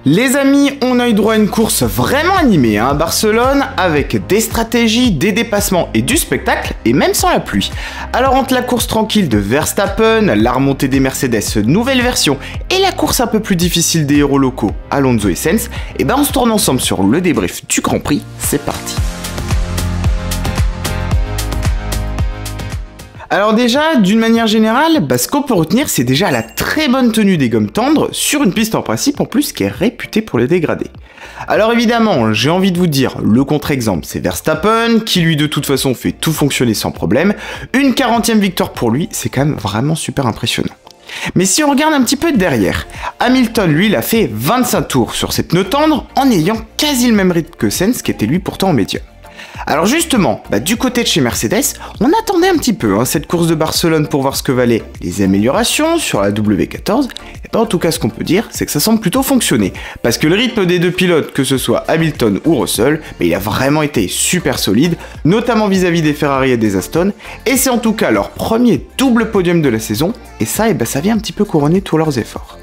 Les amis, on a eu droit à une course vraiment animée à Barcelone, avec des stratégies, des dépassements et du spectacle, et même sans la pluie. Alors entre la course tranquille de Verstappen, la remontée des Mercedes nouvelle version, et la course un peu plus difficile des héros locaux, Alonso et Sainz, et ben on se tourne ensemble sur le débrief du Grand Prix, c'est parti. Alors déjà, d'une manière générale, ce qu'on peut retenir, c'est déjà la très bonne tenue des gommes tendres sur une piste en principe en plus qui est réputée pour les dégrader. Alors évidemment, j'ai envie de vous dire, le contre-exemple, c'est Verstappen, qui lui de toute façon fait tout fonctionner sans problème. Une 40e victoire pour lui, c'est quand même vraiment super impressionnant. Mais si on regarde un petit peu derrière, Hamilton lui il a fait 25 tours sur cette pneu tendre en ayant quasi le même rythme que Sainz qui était lui pourtant en médium. Alors justement, du côté de chez Mercedes, on attendait un petit peu cette course de Barcelone pour voir ce que valaient les améliorations sur la W14, et en tout cas ce qu'on peut dire, c'est que ça semble plutôt fonctionner, parce que le rythme des deux pilotes, que ce soit Hamilton ou Russell, il a vraiment été super solide, notamment vis-à-vis des Ferrari et des Aston, et c'est en tout cas leur premier double podium de la saison, et ça, ça vient un petit peu couronner tous leurs efforts.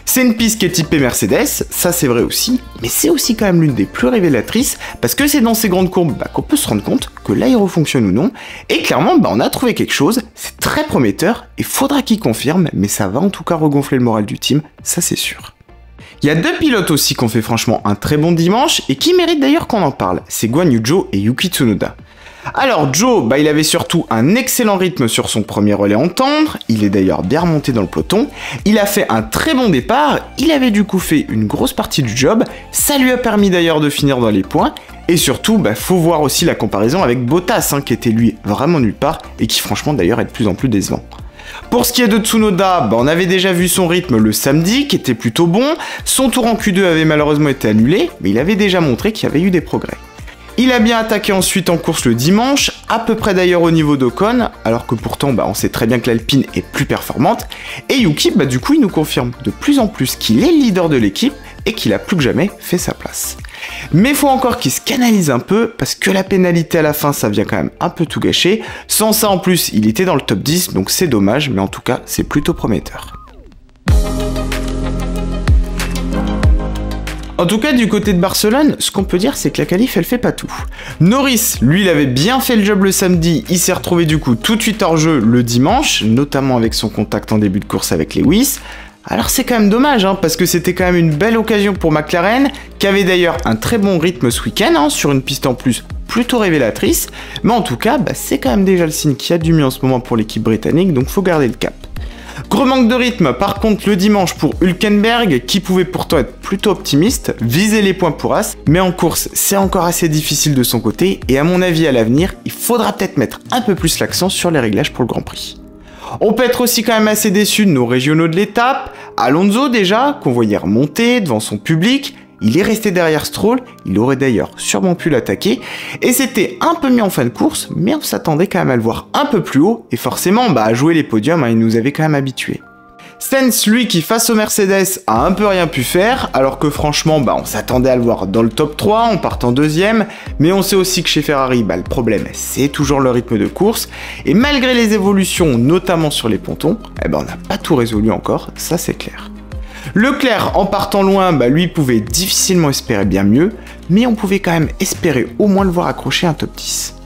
C'est une piste qui est typée Mercedes, ça c'est vrai aussi, mais c'est aussi quand même l'une des plus révélatrices, parce que c'est dans ces grandes courbes qu'on peut se rendre compte que l'aéro fonctionne ou non, et clairement on a trouvé quelque chose, c'est très prometteur, et faudra qu'il confirme, mais ça va en tout cas regonfler le moral du team, ça c'est sûr. Il y a deux pilotes aussi qui ont fait franchement un très bon dimanche, et qui méritent d'ailleurs qu'on en parle, c'est Guan Yu Zhou et Yuki Tsunoda. Alors Zhou, il avait surtout un excellent rythme sur son premier relais en tendre, il est d'ailleurs bien remonté dans le peloton, il a fait un très bon départ, il avait du coup fait une grosse partie du job, ça lui a permis d'ailleurs de finir dans les points, et surtout, faut voir aussi la comparaison avec Bottas, qui était lui vraiment nulle part, et qui franchement d'ailleurs est de plus en plus décevant. Pour ce qui est de Tsunoda, on avait déjà vu son rythme le samedi, qui était plutôt bon, son tour en Q2 avait malheureusement été annulé, mais il avait déjà montré qu'il y avait eu des progrès. Il a bien attaqué ensuite en course le dimanche, à peu près d'ailleurs au niveau d'Ocon, alors que pourtant on sait très bien que l'Alpine est plus performante, et Yuki du coup il nous confirme de plus en plus qu'il est le leader de l'équipe et qu'il a plus que jamais fait sa place. Mais faut encore qu'il se canalise un peu, parce que la pénalité à la fin ça vient quand même un peu tout gâcher, sans ça en plus il était dans le top 10 donc c'est dommage, mais en tout cas c'est plutôt prometteur. En tout cas, du côté de Barcelone, ce qu'on peut dire, c'est que la qualif, elle fait pas tout. Norris, lui, il avait bien fait le job le samedi, il s'est retrouvé du coup tout de suite hors jeu le dimanche, notamment avec son contact en début de course avec Lewis. Alors c'est quand même dommage, parce que c'était quand même une belle occasion pour McLaren, qui avait d'ailleurs un très bon rythme ce week-end, sur une piste en plus plutôt révélatrice, mais en tout cas, c'est quand même déjà le signe qu'il y a du mieux en ce moment pour l'équipe britannique, donc faut garder le cap. Gros manque de rythme par contre le dimanche pour Hülkenberg qui pouvait pourtant être plutôt optimiste, viser les points pour As, mais en course c'est encore assez difficile de son côté et à mon avis à l'avenir il faudra peut-être mettre un peu plus l'accent sur les réglages pour le Grand Prix. On peut être aussi quand même assez déçu de nos régionaux de l'étape, Alonso déjà qu'on voyait remonter devant son public, il est resté derrière Stroll, il aurait d'ailleurs sûrement pu l'attaquer, et c'était un peu mieux en fin de course, mais on s'attendait quand même à le voir un peu plus haut, et forcément à jouer les podiums, il nous avait quand même habitués. Sainz, lui, qui face au Mercedes a un peu rien pu faire, alors que franchement, on s'attendait à le voir dans le top 3, en partant deuxième, mais on sait aussi que chez Ferrari, le problème, c'est toujours le rythme de course, et malgré les évolutions, notamment sur les pontons, on n'a pas tout résolu encore, ça c'est clair. Leclerc, en partant loin, lui pouvait difficilement espérer bien mieux, mais on pouvait quand même espérer au moins le voir accrocher un top 10.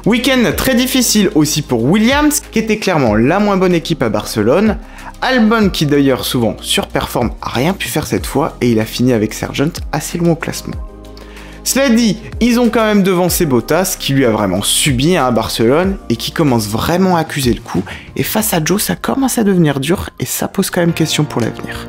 Week-end très difficile aussi pour Williams, qui était clairement la moins bonne équipe à Barcelone. Albon, qui d'ailleurs souvent surperforme, a rien pu faire cette fois, et il a fini avec Sargent assez loin au classement. Cela dit, ils ont quand même devancé Bottas, qui lui a vraiment subi à Barcelone, et qui commence vraiment à accuser le coup, et face à Zhou, ça commence à devenir dur, et ça pose quand même question pour l'avenir.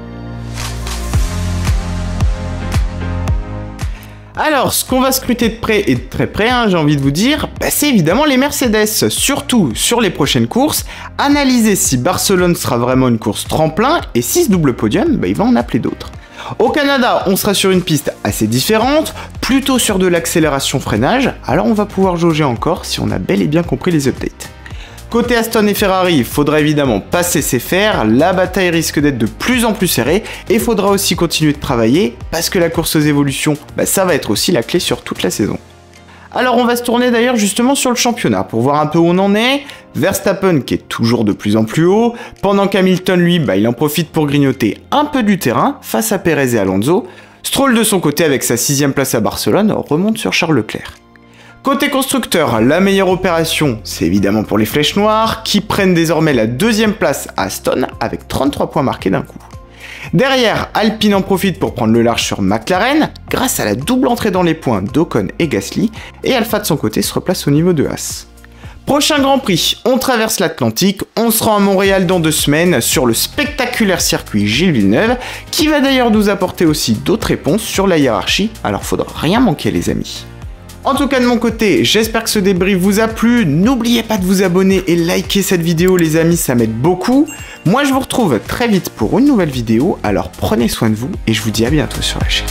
Alors, ce qu'on va scruter de près et de très près, j'ai envie de vous dire, c'est évidemment les Mercedes, surtout sur les prochaines courses, analyser si Barcelone sera vraiment une course tremplin, et si ce double podium, il va en appeler d'autres. Au Canada, on sera sur une piste assez différente, plutôt sur de l'accélération-freinage, alors on va pouvoir jauger encore si on a bel et bien compris les updates. Côté Aston et Ferrari, il faudra évidemment pas se laisser faire, la bataille risque d'être de plus en plus serrée et il faudra aussi continuer de travailler parce que la course aux évolutions, ça va être aussi la clé sur toute la saison. Alors on va se tourner d'ailleurs justement sur le championnat pour voir un peu où on en est. Verstappen qui est toujours de plus en plus haut, pendant qu'Hamilton lui, il en profite pour grignoter un peu du terrain face à Perez et Alonso. Stroll de son côté avec sa 6ème place à Barcelone remonte sur Charles Leclerc. Côté constructeur, la meilleure opération, c'est évidemment pour les flèches noires qui prennent désormais la 2ème place à Aston avec 33 points marqués d'un coup. Derrière, Alpine en profite pour prendre le large sur McLaren grâce à la double entrée dans les points d'Ocon et Gasly, et Alpha de son côté se replace au niveau de Haas. Prochain Grand Prix, on traverse l'Atlantique, on se rend à Montréal dans 2 semaines sur le spectaculaire circuit Gilles Villeneuve, qui va d'ailleurs nous apporter aussi d'autres réponses sur la hiérarchie, alors faudra rien manquer les amis. En tout cas de mon côté, j'espère que ce débrief vous a plu, n'oubliez pas de vous abonner et liker cette vidéo les amis, ça m'aide beaucoup. Moi je vous retrouve très vite pour une nouvelle vidéo, alors prenez soin de vous et je vous dis à bientôt sur la chaîne.